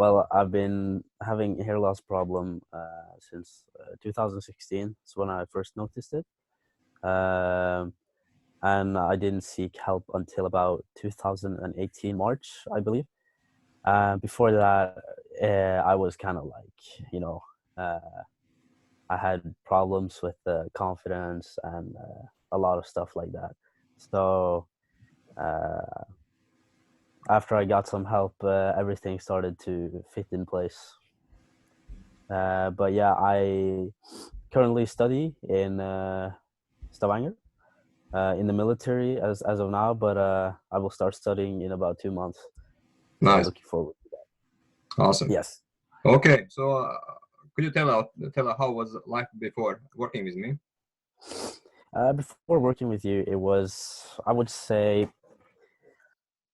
Well, I've been having hair loss problem since 2016. It's when I first noticed it. Um, and I didn't seek help until about 2018 March, I believe. Before that, I was kind of like, uh, I had problems with confidence and a lot of stuff like that. So uh, after I got some help, everything started to fit in place. But yeah, I currently study in Stavanger in the military as of now, but I will start studying in about 2 months. So Nice. looking forward to that. Awesome. Yes. Okay, so could you tell us how was life before working with me? Before working with you, it was, I would say,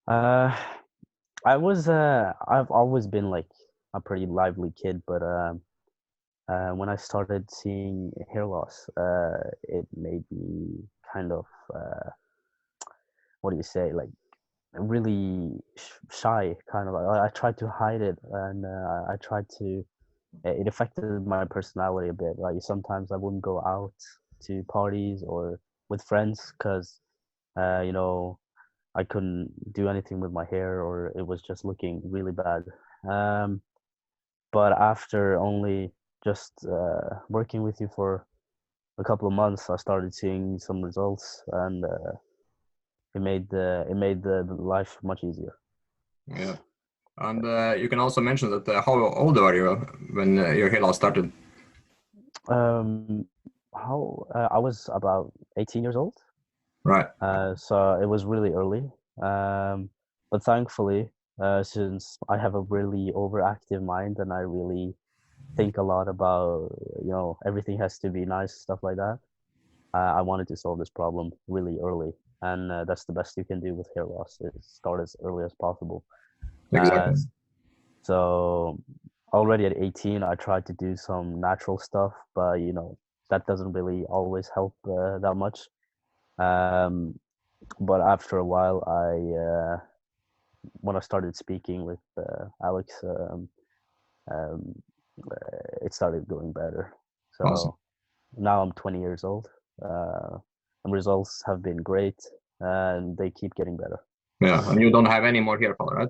uh, I've always been like a pretty lively kid, but when I started seeing hair loss, it made me kind of, what do you say, like really shy, kind of. I tried to hide it, and I tried to. It affected my personality a bit. Like sometimes I wouldn't go out to parties or with friends because, you know, I couldn't do anything with my hair, or it was just looking really bad. Um, but after only just working with you for a couple of months, I started seeing some results, and it made the life much easier. Yeah, and you can also mention that how old were you when your hair loss started? Um, how I was about 18 years old, Right. so it was really early. But thankfully, since I have a really overactive mind and I really think a lot about, everything has to be nice, stuff like that. I wanted to solve this problem really early, and that's the best you can do with hair loss. Is start as early as possible. Uh, Exactly. so already at 18, I tried to do some natural stuff, but that doesn't really always help that much. Um, but after a while, when I started speaking with Alex, um, it started going better. Awesome. So now I'm 20 years old, and results have been great, and they keep getting better. Yeah, and you don't have any more hair fall, right?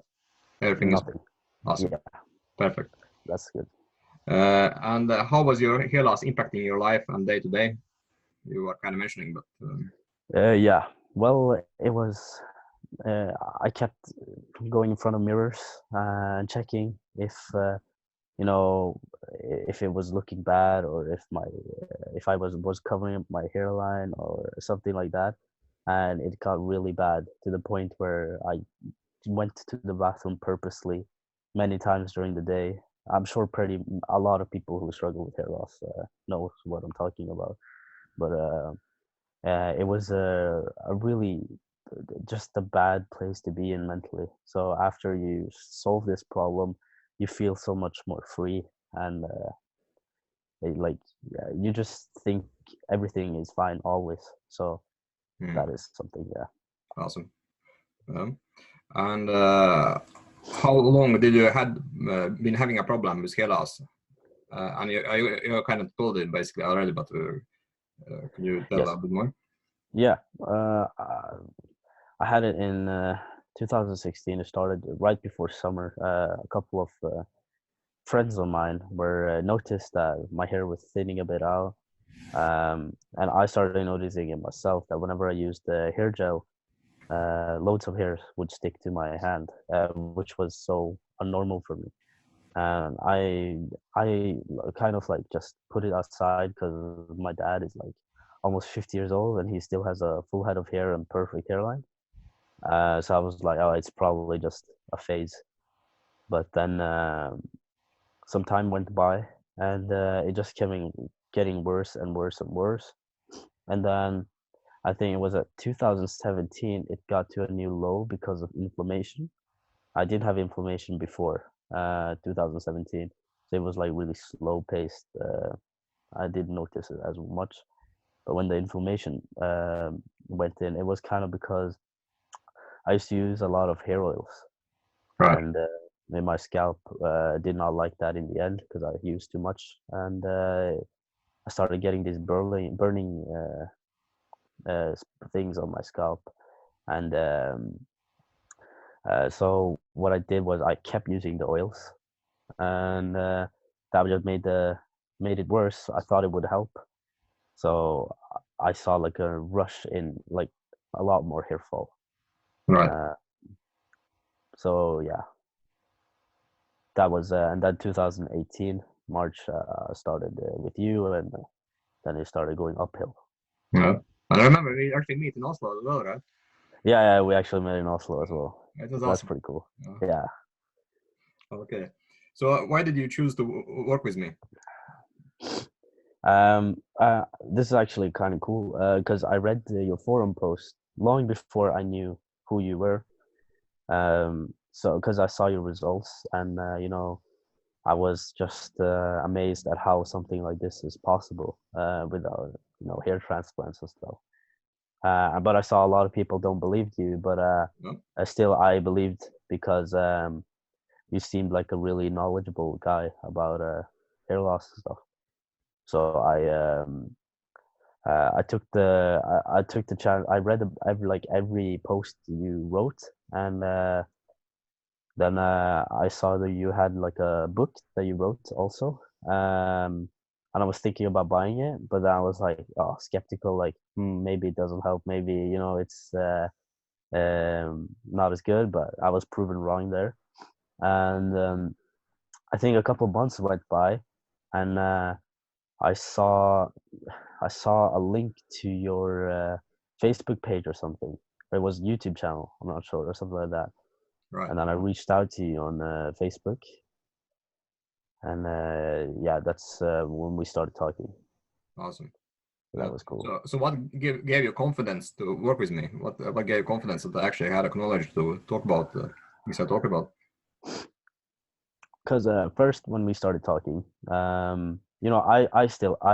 Everything is Nothing. awesome. Yeah, Perfect. that's good. And how was your hair loss impacting your life and day to day? You were kind of mentioning, but Yeah. Well, it was. Uh, I kept going in front of mirrors and checking you know, if it was looking bad, or if I was covering up my hairline or something like that. And it got really bad to the point where I went to the bathroom purposely many times during the day. I'm sure pretty a lot of people who struggle with hair loss knows what I'm talking about. But it was a really just a bad place to be in mentally. So after you solve this problem, you feel so much more free, and like you just think everything is fine always. So hmm, that is something. Yeah. awesome. Um, and how long did you had been having a problem with hair loss? And you kind of told it basically already, but can you tell a Yes. bit more? Yeah. I had it in 2016. It started right before summer. A couple of friends of mine were noticed that my hair was thinning a bit out, and I started noticing it myself that whenever I used the hair gel, loads of hairs would stick to my hand, which was so unnormal for me. And I kind of like just put it aside because my dad is like almost 50 years old and he still has a full head of hair and perfect hairline. So I was like, oh, it's probably just a phase. But then some time went by, and it just kept getting worse and worse and worse. And then I think it was at 2017, it got to a new low because of inflammation. I did have inflammation before 2017, so it was like really slow paced. I didn't notice it as much, but when the inflammation went in, it was kind of because I used to use a lot of hair oils, Right. and and my scalp did not like that in the end because I used too much, and I started getting these burning things on my scalp, and so what I did was I kept using the oils, and that just made it worse. I thought it would help, so I saw like a rush in like a lot more hair fall. Right. Uh, so yeah, that was and then 2018 March I started with you, and then it started going uphill. Yeah. And I remember we actually meet in Oslo as well, right? Yeah, we actually met in Oslo as well. It was That's awesome. pretty cool. Yeah. Yeah. Okay. So why did you choose to work with me? This is actually kind of cool because I read your forum post long before I knew who you were. So because I saw your results, and I was just amazed at how something like this is possible without hair transplants and stuff. But I saw a lot of people don't believe you, but No? still I believed because you seemed like a really knowledgeable guy about hair loss and stuff. So I took I took the chance. I read every post you wrote, and then I saw that you had like a book that you wrote also, and I was thinking about buying it, but then I was like, oh, skeptical. Like, maybe it doesn't help. Maybe it's not as good. But I was proven wrong there, and I think a couple months went by, and I saw I saw a link to your Facebook page or something. It was YouTube channel. I'm not sure or something like that. Right. And then I reached out to you on Facebook, and yeah, that's when we started talking. Awesome. So that was cool. So what gave you confidence to work with me? What gave you confidence that I actually had a knowledge to talk about things I talk about? Because first, when we started talking, I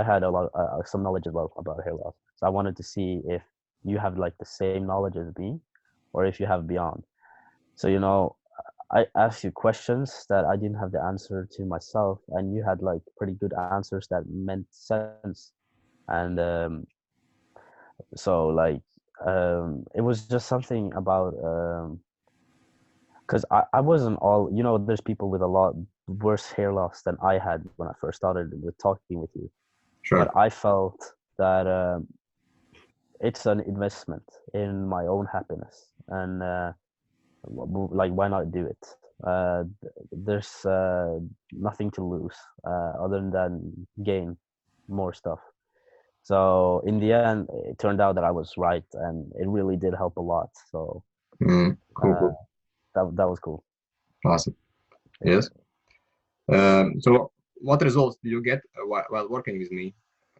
had a lot some knowledge about hair loss. So I wanted to see if you have like the same knowledge as me, or if you have beyond. So I asked you questions that I didn't have the answer to myself, and you had like pretty good answers that meant sense. And so like it was just something about because I wasn't all there's people with a lot worse hair loss than I had when I first started with talking with you, Sure. but I felt that it's an investment in my own happiness, and like why not do it? There's nothing to lose other than gain more stuff. So in the end, it turned out that I was right, and it really did help a lot. So Cool, uh, cool. that was cool. Awesome. Yeah. Yes. So what results do you get while working with me?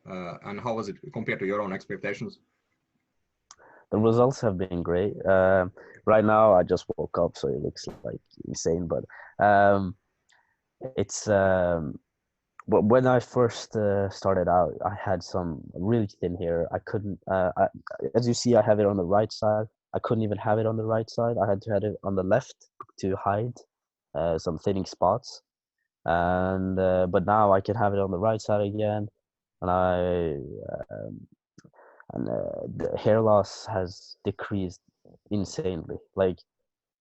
And how was it compared to your own expectations? The results have been great. Right now, I just woke up, so it looks like insane. But it's when I first started out, I had some really thin hair. I couldn't, as you see, I have it on the right side. I couldn't even have it on the right side. I had to have it on the left to hide some thinning spots. And but now I can have it on the right side again, and um, the hair loss has decreased insanely. Like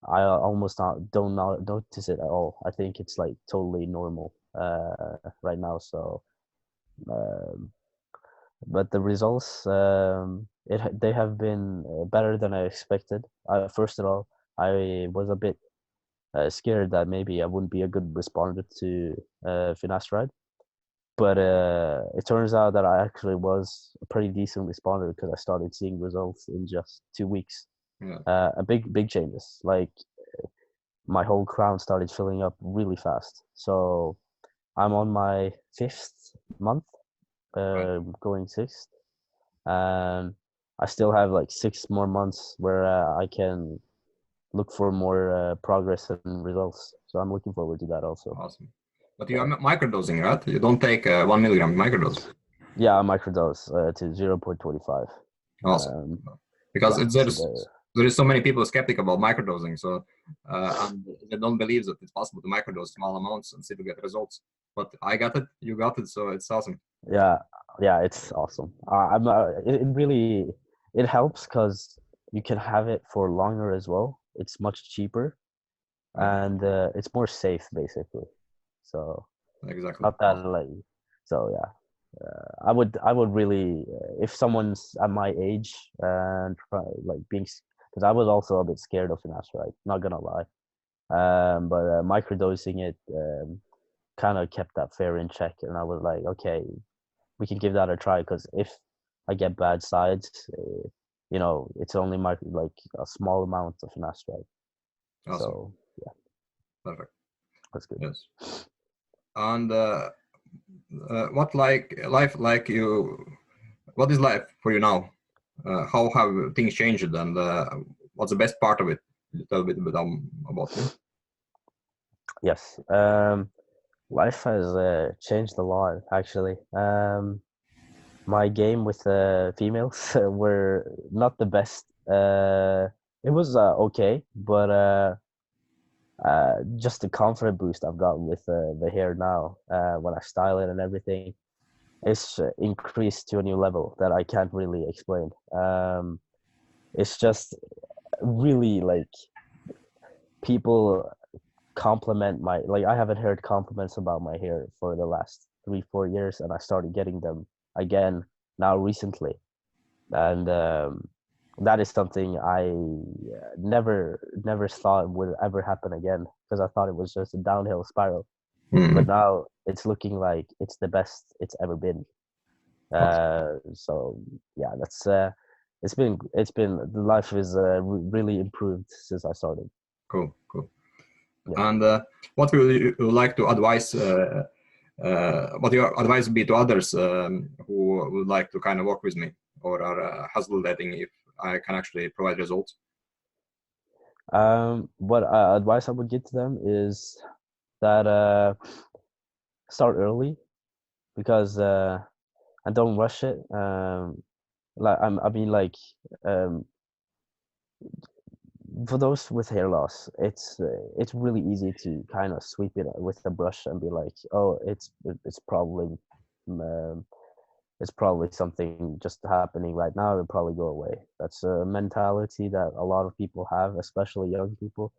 I almost don't notice it at all. I think it's like totally normal right now. So, um, but the results they have been better than I expected. First of all, I was a bit scared that maybe I wouldn't be a good responder to finasteride. But it turns out that I actually was a pretty decent responder because I started seeing results in just 2 weeks. Yeah. A big changes. Like my whole crown started filling up really fast. So I'm on my 5th month, Right. going 6th, and I still have like 6 more months where I can look for more progress and results. So I'm looking forward to that also. Awesome. But you are microdosing, right? You don't take 1 milligram microdose. Yeah, I microdose to 0.25. Awesome. Because Yeah, there's there is so many people skeptical about microdosing, so and they don't believe that it's possible to microdose small amounts and still get results. But I got it, you got it, so it's awesome. Yeah, yeah, it's awesome. It really it helps because you can have it for longer as well. It's much cheaper Yeah, and it's more safe basically. So exactly. not that like so yeah. I would really if someone's at my age and like being because I was also a bit scared of finasteride, not gonna lie. But microdosing it kind of kept that fear in check, and I was like, okay, we can give that a try because if I get bad sides, it's only like a small amount of finasteride. Awesome. So yeah, Perfect. that's good. Yes. And what life like you? What is life for you now? How have things changed, and what's the best part of it? Tell a bit about you. Yes. Life has changed a lot actually. My game with females were not the best. It was okay, but just the confidence boost I've gotten with the hair now, when I style it and everything, it's increased to a new level that I can't really explain. It's just really like people compliment my like I haven't heard compliments about my hair for the last 3 4 years, and I started getting them again now recently, and that is something I never thought would ever happen again because I thought it was just a downhill spiral. But Mhm. now it's looking like it's the best it's ever been. Awesome. So yeah, that's it's been the life is really improved since I started. Cool, cool. Yeah. And what would you like to advise? What your advice would be to others who would like to kind of work with me or are hesitating if I can actually provide results? What advice I would give to them is that start early because and don't rush it. I mean, like um, for those with hair loss, it's really easy to kind of sweep it with a brush and be like, oh, um, it's probably something just happening right now. It'll probably go away. That's a mentality that a lot of people have, especially young people.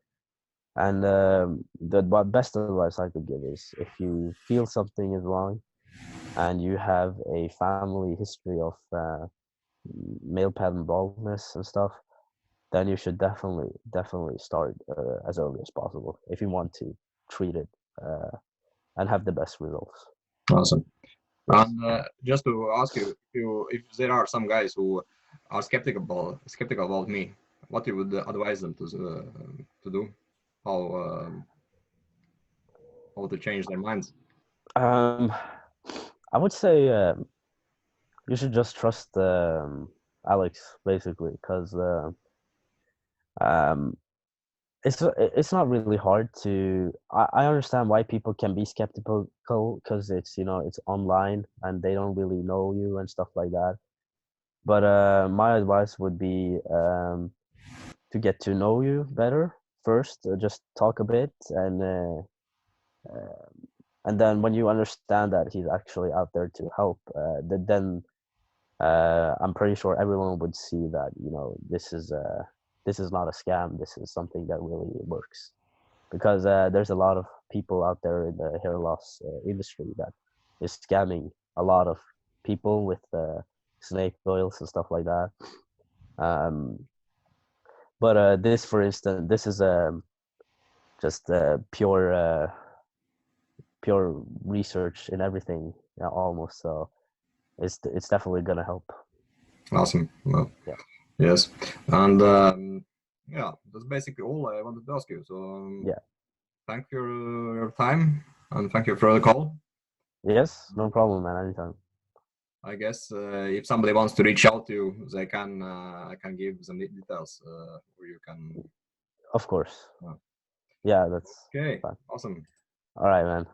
And the best advice I could give is if you feel something is wrong and you have a family history of male pattern baldness and stuff, then you should definitely start as early as possible if you want to treat it uh, and have the best results. Awesome. Yes. And just to ask you, if there are some guys who are skeptical about me, what you would advise them to do? How how to change their minds? Um, I would say you should just trust Alex basically, because um, it's not really hard to. I understand why people can be skeptical because it's online and they don't really know you and stuff like that. But my advice would be to get to know you better first. Just talk a bit, uh, and then when you understand that he's actually out there to help, then I'm pretty sure everyone would see that this is not a scam. This is something that really works because there's a lot of people out there in the hair loss industry that is scamming a lot of people with snake oils and stuff like that. Um, but this, for instance, this is just pure research in everything, almost. So it's definitely gonna help. Awesome. Well, Yeah. yes. And yeah, that's basically all I wanted to ask you. So Yeah. thank you for your time and thank you for the call. Yes. No problem, man. Anytime. I guess if somebody wants to reach out to you, they can I can give some details where you can. Of course. Uh, Yeah. That's okay, fine. awesome. All right, man.